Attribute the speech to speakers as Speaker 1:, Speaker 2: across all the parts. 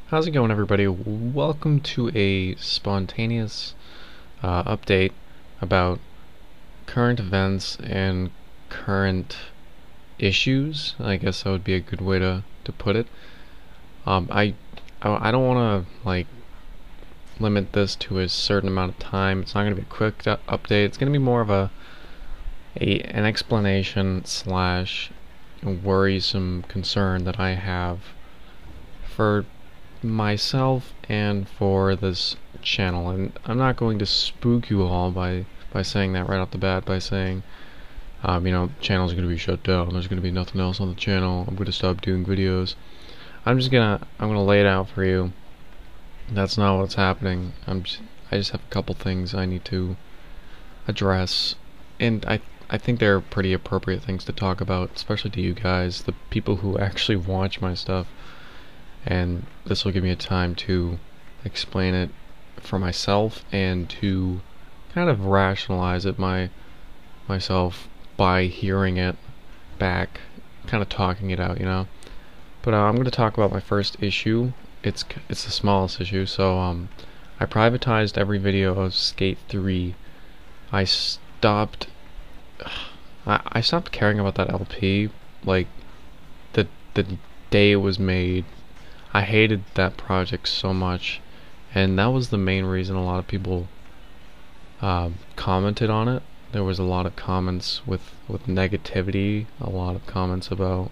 Speaker 1: How's it going, everybody? Welcome to a spontaneous update about current events and current issues. I guess that would be a good way to put it. I don't want to limit this to a certain amount of time. It's not going to be a quick update. It's going to be more of an explanation slash worrisome concern that I have for myself and for this channel. And I'm not going to spook you all by saying that right off the bat, by saying channel's gonna be shut down, there's gonna be nothing else on the channel, I'm gonna stop doing videos. I'm gonna lay it out for you. That's not what's happening. I just have a couple things I need to address, and I think they're pretty appropriate things to talk about, especially to you guys, the people who actually watch my stuff. And this will give me a time to explain it for myself and to kind of rationalize it myself by hearing it back, kind of talking it out, But I'm going to talk about my first issue. It's the smallest issue. So I privatized every video of Skate 3. I stopped caring about that LP like the day it was made. I hated that project so much, and that was the main reason a lot of people commented on it. There was a lot of comments with negativity, a lot of comments about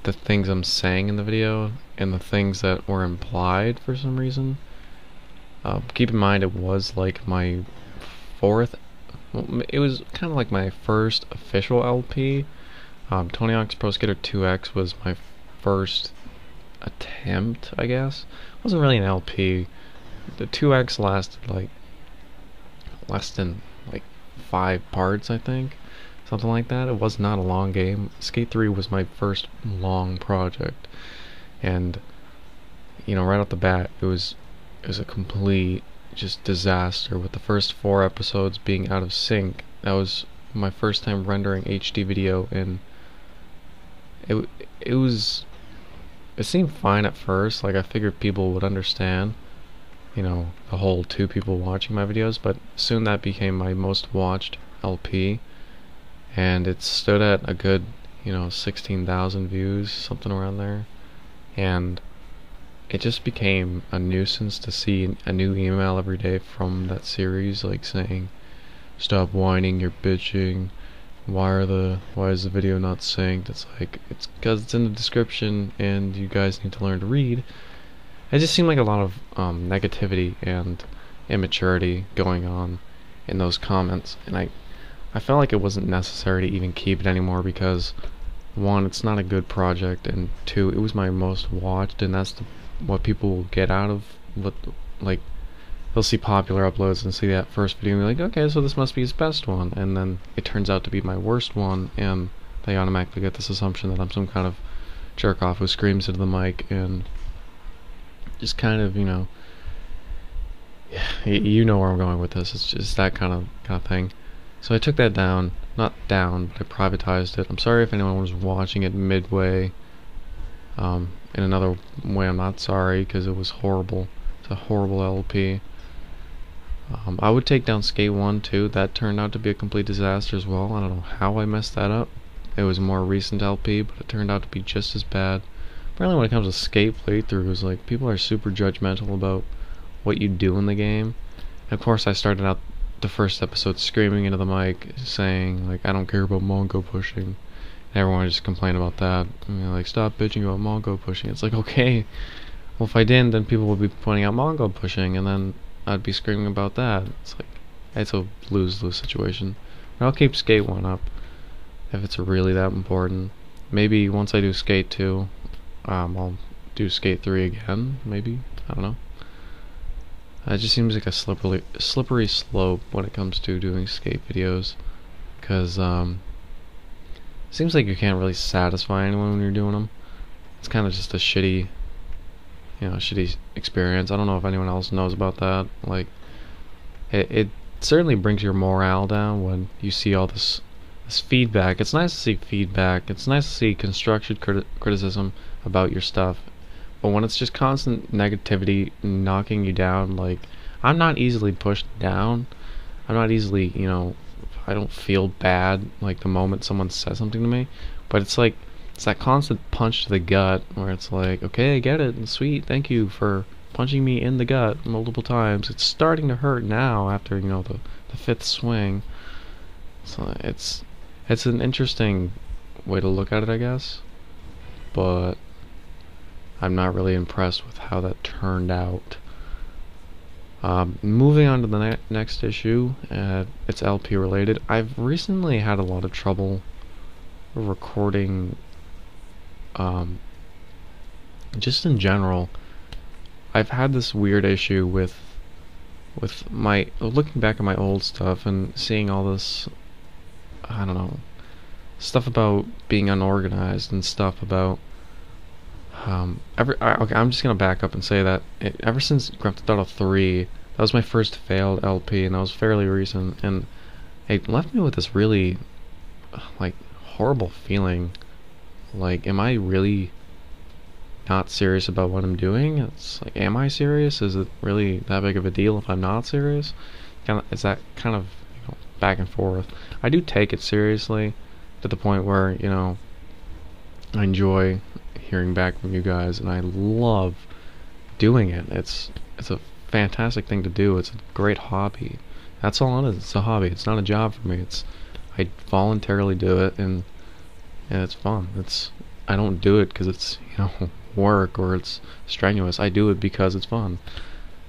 Speaker 1: the things I'm saying in the video and the things that were implied for some reason. Keep in mind, it was like my it was kind of like my first official LP. Tony Hawk's Pro Skater 2X was my first attempt, I guess. It wasn't really an LP. The 2X lasted like less than 5 parts, I think, something like that. It was not a long game. Skate 3 was my first long project, and right off the bat it was a complete just disaster, with the first 4 episodes being out of sync. That was my first time rendering HD video, and it seemed fine at first. I figured people would understand, the whole 2 people watching my videos, but soon that became my most watched LP, and it stood at a good, 16,000 views, something around there, and it just became a nuisance to see a new email every day from that series, saying, "Stop whining, you're bitching. Why is the video not synced?" It's because it's in the description and you guys need to learn to read. It just seemed like a lot of negativity and immaturity going on in those comments, and I felt like it wasn't necessary to even keep it anymore, because 1, it's not a good project, and 2, it was my most watched, and that's what people will get out of they'll see popular uploads and see that first video and be like, okay, so this must be his best one, and then it turns out to be my worst one, and they automatically get this assumption that I'm some kind of jerk off who screams into the mic and just kind of, you know where I'm going with this. It's just that kind of thing. So I took that down, not down, but I privatized it. I'm sorry if anyone was watching it midway. In another way, I'm not sorry, because it was horrible. It's a horrible LP. I would take down Skate 1 too. That turned out to be a complete disaster as well. I don't know how I messed that up. It was a more recent LP, but it turned out to be just as bad. Apparently when it comes to Skate playthroughs, people are super judgmental about what you do in the game. And of course I started out the first episode screaming into the mic, saying, I don't care about Mongo pushing. And everyone just complained about that. Stop bitching about Mongo pushing. It's okay. Well, if I didn't, then people would be pointing out Mongo pushing, and then I'd be screaming about that. It's a lose-lose situation. But I'll keep Skate 1 up if it's really that important. Maybe once I do Skate 2, I'll do Skate 3 again, maybe. I don't know. It just seems like a slippery slope when it comes to doing skate videos, because it seems like you can't really satisfy anyone when you're doing them. It's kind of just a shitty experience. I don't know if anyone else knows about that. It certainly brings your morale down when you see all this feedback. It's nice to see feedback. It's nice to see constructive criticism about your stuff, But when it's just constant negativity knocking you down, like, I'm not easily pushed down. I'm not easily, I don't feel bad like the moment someone says something to me. But it's like, it's that constant punch to the gut where it's like, okay, I get it, and sweet, thank you for punching me in the gut multiple times. It's starting to hurt now after, the fifth swing. So it's an interesting way to look at it, I guess. But I'm not really impressed with how that turned out. Moving on to the next issue, it's LP related. I've recently had a lot of trouble recording, just in general. I've had this weird issue with my looking back at my old stuff and seeing all this, I don't know, stuff about being unorganized and stuff about okay, I'm just gonna back up and say that ever since Grand Theft Auto 3, that was my first failed LP, and that was fairly recent, and it left me with this really like horrible feeling. Like, am I really not serious about what I'm doing? It's like, am I serious? Is it really that big of a deal if I'm not serious? Is that kind of back and forth. I do take it seriously to the point where I enjoy hearing back from you guys, and I love doing it. It's a fantastic thing to do. It's a great hobby. That's all it is. It's a hobby. It's not a job for me. I voluntarily do it, and it's fun. I don't do it because it's work or it's strenuous. I do it because it's fun.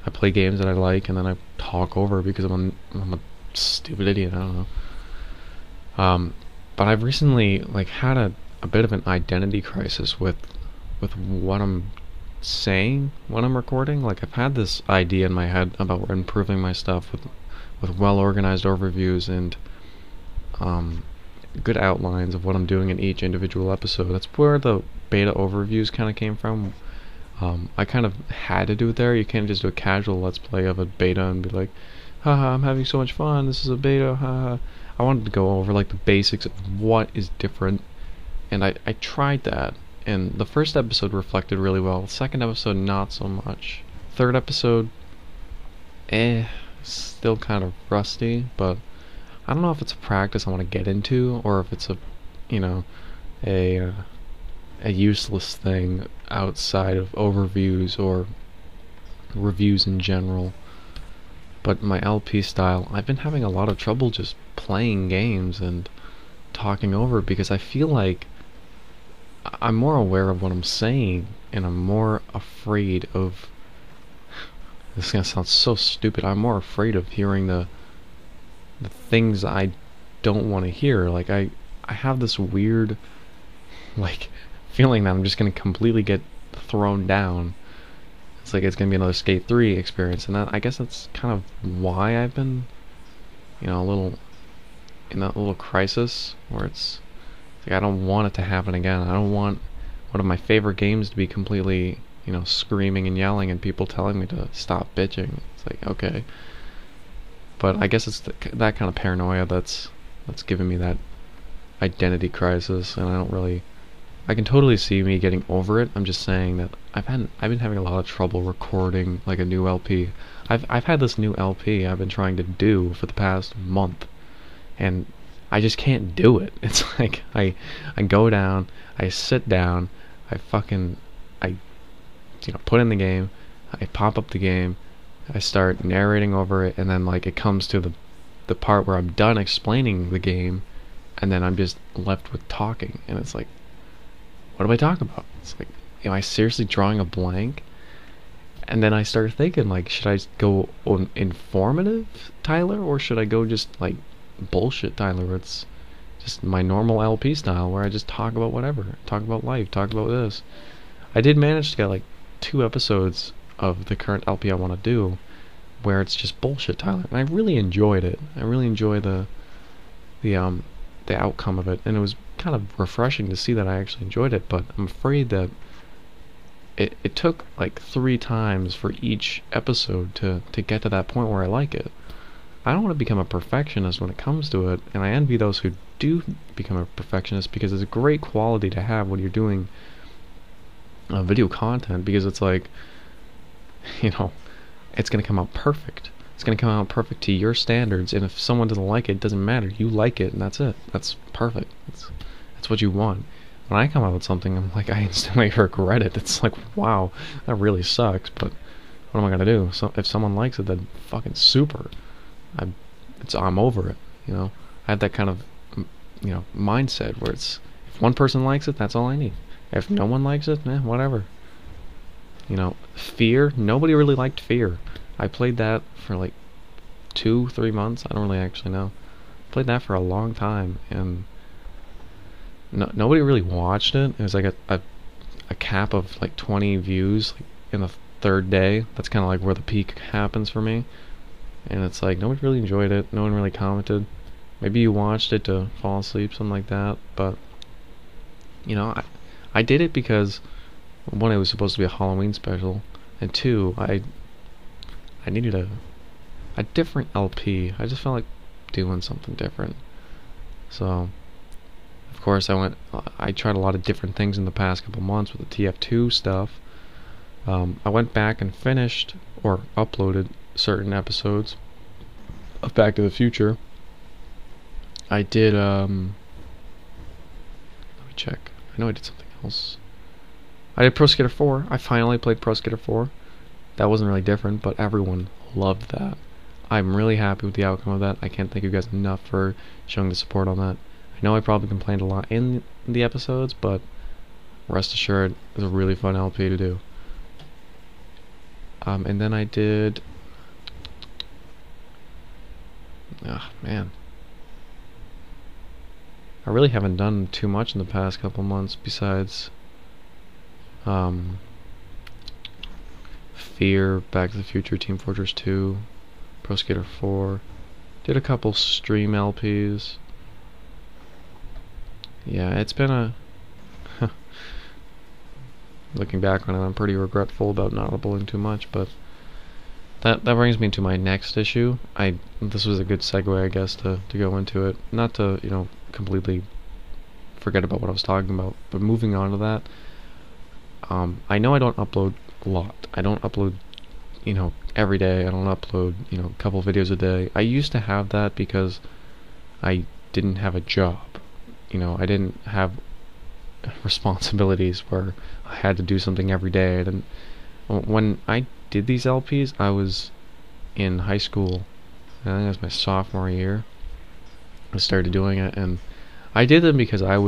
Speaker 1: I play games that I like, and then I talk over because I'm a stupid idiot. I don't know. But I've recently had a bit of an identity crisis with what I'm saying when I'm recording. Like, I've had this idea in my head about improving my stuff with well-organized overviews and good outlines of what I'm doing in each individual episode. That's where the beta overviews kind of came from. I kind of had to do it there. You can't just do a casual let's play of a beta and be like, haha, I'm having so much fun, this is a beta, haha. I wanted to go over the basics of what is different, and I tried that, and the first episode reflected really well. The second episode, not so much. Third episode, still kind of rusty, but I don't know if it's a practice I want to get into, or if it's a useless thing outside of overviews or reviews in general. But my LP style, I've been having a lot of trouble just playing games and talking over, because I feel like I'm more aware of what I'm saying, and I'm more afraid of, this is gonna sound so stupid, I'm more afraid of hearing the things I don't want to hear. Like, I have this weird feeling that I'm just gonna completely get thrown down. It's like it's gonna be another Skate 3 experience, and I guess that's kind of why I've been a little in that little crisis where it's like I don't want it to happen again. I don't want one of my favorite games to be completely screaming and yelling and people telling me to stop bitching. It's like, okay, but I guess it's that kind of paranoia that's giving me that identity crisis, and I can totally see me getting over it. I'm just saying that I've been having a lot of trouble recording a new LP. I've had this new LP I've been trying to do for the past month, and I just can't do it. It's like I go down, I sit down, I put in the game, I pop up the game, I start narrating over it, and then it comes to the part where I'm done explaining the game, and then I'm just left with talking, and it's like, what do I talk about? It's like, am I seriously drawing a blank? And then I start thinking, should I go on informative Tyler, or should I go just bullshit Tyler, where it's just my normal LP style, where I just talk about whatever, talk about life, talk about this. I did manage to get 2 episodes of the current LP I want to do where it's just bullshit Tyler, and I really enjoyed it. I really enjoy the outcome of it, and it was kind of refreshing to see that I actually enjoyed it. But I'm afraid that it took 3 times for each episode to get to that point where I like it. I don't want to become a perfectionist when it comes to it, and I envy those who do become a perfectionist, because it's a great quality to have when you're doing video content, because it's like, you know, it's gonna come out perfect. It's gonna come out perfect to your standards, and if someone doesn't like it, it doesn't matter. You like it, and that's it. That's perfect. That's what you want. When I come out with something, I'm like, I instantly regret it. It's like, wow, that really sucks, but what am I gonna do? So if someone likes it, then fucking super. I'm over it. You know, I had that kind of, mindset where it's, if one person likes it, that's all I need. If no one likes it, whatever. Fear. Nobody really liked Fear. I played that for like 2-3 months. I don't really actually know. Played that for a long time, and nobody really watched it. It was like a cap of like 20 views like in the third day. That's kind of like where the peak happens for me. And it's like, nobody really enjoyed it. No one really commented. Maybe you watched it to fall asleep, something like that. But I did it because, one, it was supposed to be a Halloween special, and two, I needed a different LP. I just felt like doing something different. So, of course, I tried a lot of different things in the past couple months with the TF2 stuff. I went back and finished or uploaded certain episodes of Back to the Future. I did, let me check. I know I did something else. I did Pro Skater 4. I finally played Pro Skater 4. That wasn't really different, but everyone loved that. I'm really happy with the outcome of that. I can't thank you guys enough for showing the support on that. I know I probably complained a lot in the episodes, but rest assured, it was a really fun LP to do. And then I did... man. I really haven't done too much in the past couple months besides Fear, Back to the Future, Team Fortress 2, Pro Skater 4. Did a couple stream LPs. Yeah, it's been a... Looking back on it, I'm pretty regretful about not uploading too much, but that brings me to my next issue. This was a good segue, I guess, to go into it. Not to, completely forget about what I was talking about, but moving on to that, I know I don't upload a lot. I don't upload, every day. I don't upload, a couple videos a day. I used to have that because I didn't have a job. I didn't have responsibilities where I had to do something every day. When I did these LPs, I was in high school. I think it was my sophomore year. I started doing it, and I did them because I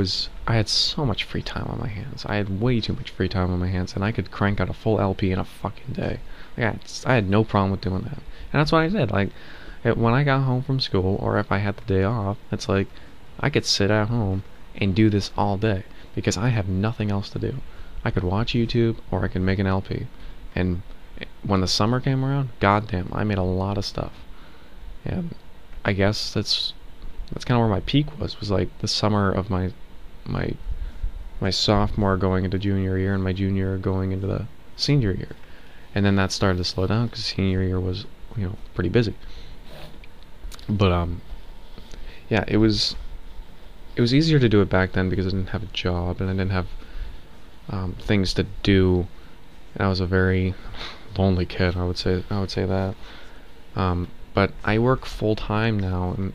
Speaker 1: had so much free time on my hands. I had way too much free time on my hands, and I could crank out a full LP in a fucking day. I had no problem with doing that, and that's what I did. When I got home from school, or if I had the day off, it's like I could sit at home and do this all day because I have nothing else to do. I could watch YouTube, or I could make an LP. And when the summer came around, goddamn, I made a lot of stuff. And I guess that's kind of where my peak was like the summer of my sophomore going into junior year, and my junior year going into the senior year. And then that started to slow down because senior year was, pretty busy. But yeah, it was easier to do it back then because I didn't have a job and I didn't have things to do. And I was a very lonely kid. I would say that. But I work full time now, and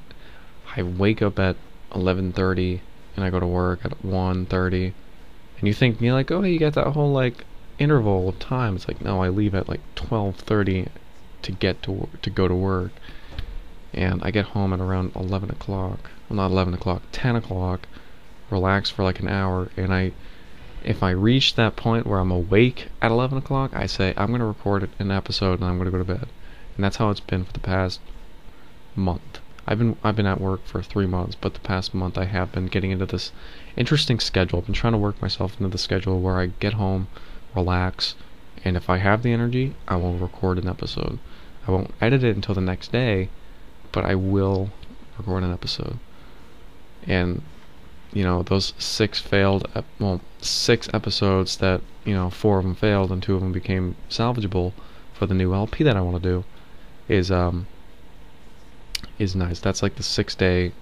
Speaker 1: I wake up at 11:30 and I go to work at 1:30. And you think, you're like, oh, you got that whole like interval of time. It's like, no, I leave at like 12:30 to go to work, and I get home at around 11 o'clock. Well, not 11 o'clock, 10 o'clock. Relax for like an hour, and if I reach that point where I'm awake at 11 o'clock, I say, I'm going to record an episode and I'm going to go to bed. And that's how it's been for the past month. I've been at work for 3 months, but the past month I have been getting into this interesting schedule. I've been trying to work myself into the schedule where I get home, relax, and if I have the energy, I will record an episode. I won't edit it until the next day, but I will record an episode. And those 6 episodes that, 4 of them failed and 2 of them became salvageable for the new LP that I want to do is nice. That's like the 6 day.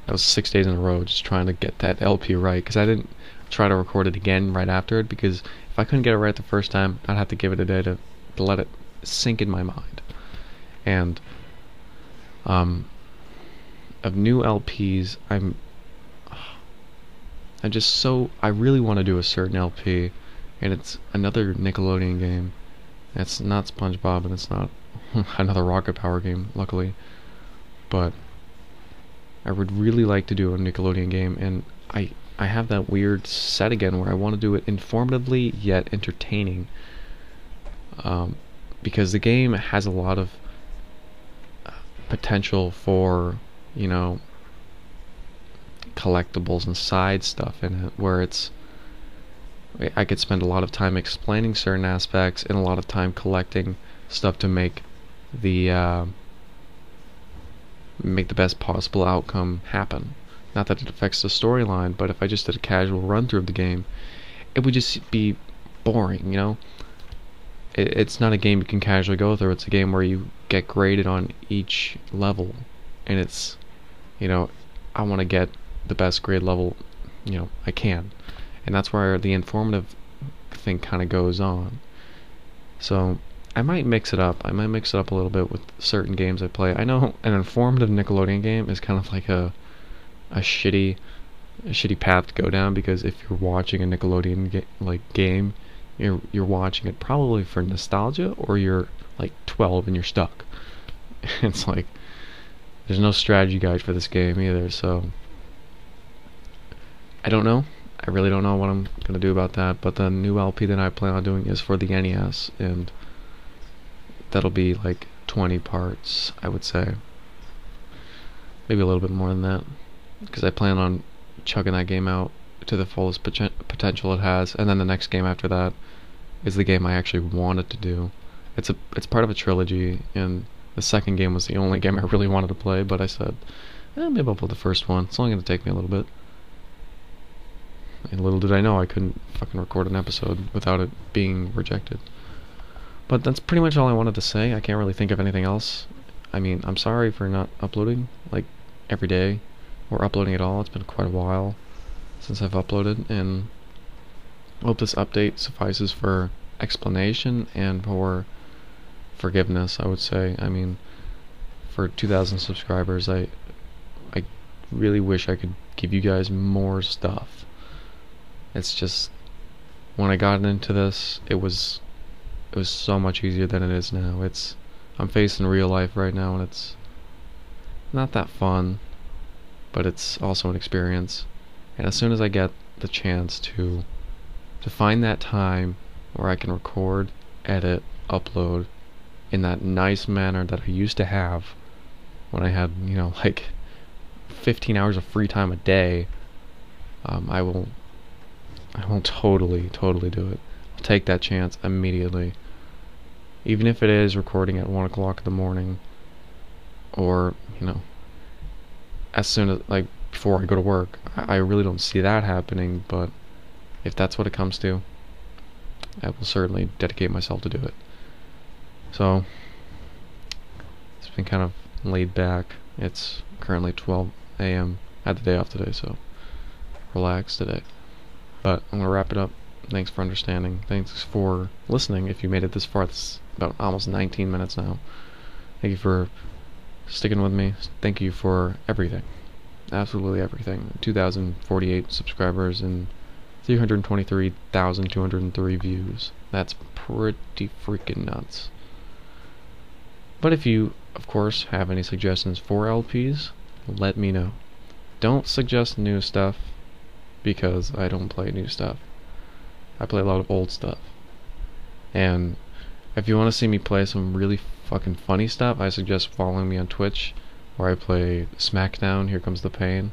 Speaker 1: That was 6 days in a row just trying to get that LP right, because I didn't try to record it again right after it, because if I couldn't get it right the first time, I'd have to give it a day to let it sink in my mind. And of new LPs, I really want to do a certain LP, and it's another Nickelodeon game. It's not SpongeBob, and it's not another Rocket Power game, luckily. But I would really like to do a Nickelodeon game, and I have that weird set again where I want to do it informatively yet entertaining. Because the game has a lot of potential for, you know, collectibles and side stuff in it, where I could spend a lot of time explaining certain aspects and a lot of time collecting stuff to make the best possible outcome happen. Not that it affects the storyline, but if I just did a casual run through of the game, it would just be boring, you know? It's not a game you can casually go through. It's a game where you get graded on each level, and it's, you know, I want to get the best grade level, you know, I can, and that's where the informative thing kind of goes on. So I might mix it up. I might mix it up a little bit with certain games I play. I know an informative Nickelodeon game is kind of like a shitty path to go down, because if you're watching a Nickelodeon game, you're watching it probably for nostalgia, or you're like 12 and you're stuck. It's like there's no strategy guide for this game either, so I don't know. I really don't know what I'm gonna do about that. But the new LP that I plan on doing is for the NES, and that'll be like 20 parts, I would say. Maybe a little bit more than that, because I plan on chugging that game out to the fullest potential it has, and then the next game after that is the game I actually wanted to do. It's part of a trilogy, and the second game was the only game I really wanted to play, but I said, maybe I'll play the first one. It's only going to take me a little bit. And little did I know I couldn't fucking record an episode without it being rejected. But that's pretty much all I wanted to say. I can't really think of anything else. I mean, I'm sorry for not uploading, like, every day, or uploading at all. It's been quite a while since I've uploaded, and I hope this update suffices for explanation and for forgiveness, I would say. I mean, for 2,000 subscribers, I really wish I could give you guys more stuff. It's just, when I got into this, it was so much easier than it is now. I'm facing real life right now, and it's not that fun, but it's also an experience. And as soon as I get the chance to find that time where I can record, edit, upload in that nice manner that I used to have when I had, you know, like 15 hours of free time a day, I will totally do it. I'll take that chance immediately. Even if it is recording at 1 o'clock in the morning, or, you know, as soon as, like, before I go to work. I really don't see that happening, but if that's what it comes to, I will certainly dedicate myself to do it. So, it's been kind of laid back. It's currently 12 a.m. I had the day off today, so relax today. But I'm going to wrap it up. Thanks for understanding. Thanks for listening. If you made it this far, it's about almost 19 minutes now. Thank you for sticking with me. Thank you for everything. Absolutely everything. 2,048 subscribers and 323,203 views. That's pretty freaking nuts. But if you, of course, have any suggestions for LPs, let me know. Don't suggest new stuff, because I don't play new stuff. I play a lot of old stuff. And if you want to see me play some really fucking funny stuff, I suggest following me on Twitch, where I play SmackDown, Here Comes the Pain.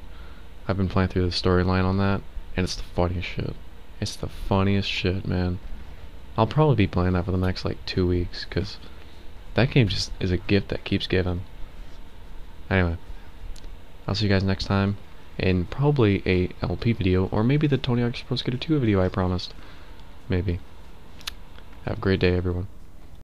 Speaker 1: I've been playing through the storyline on that, and it's the funniest shit. It's the funniest shit, man. I'll probably be playing that for the next, like, 2 weeks, because that game just is a gift that keeps giving. Anyway, I'll see you guys next time in probably a LP video, or maybe the Tony Hawk's Pro Skater 2 video I promised. Maybe. Have a great day, everyone.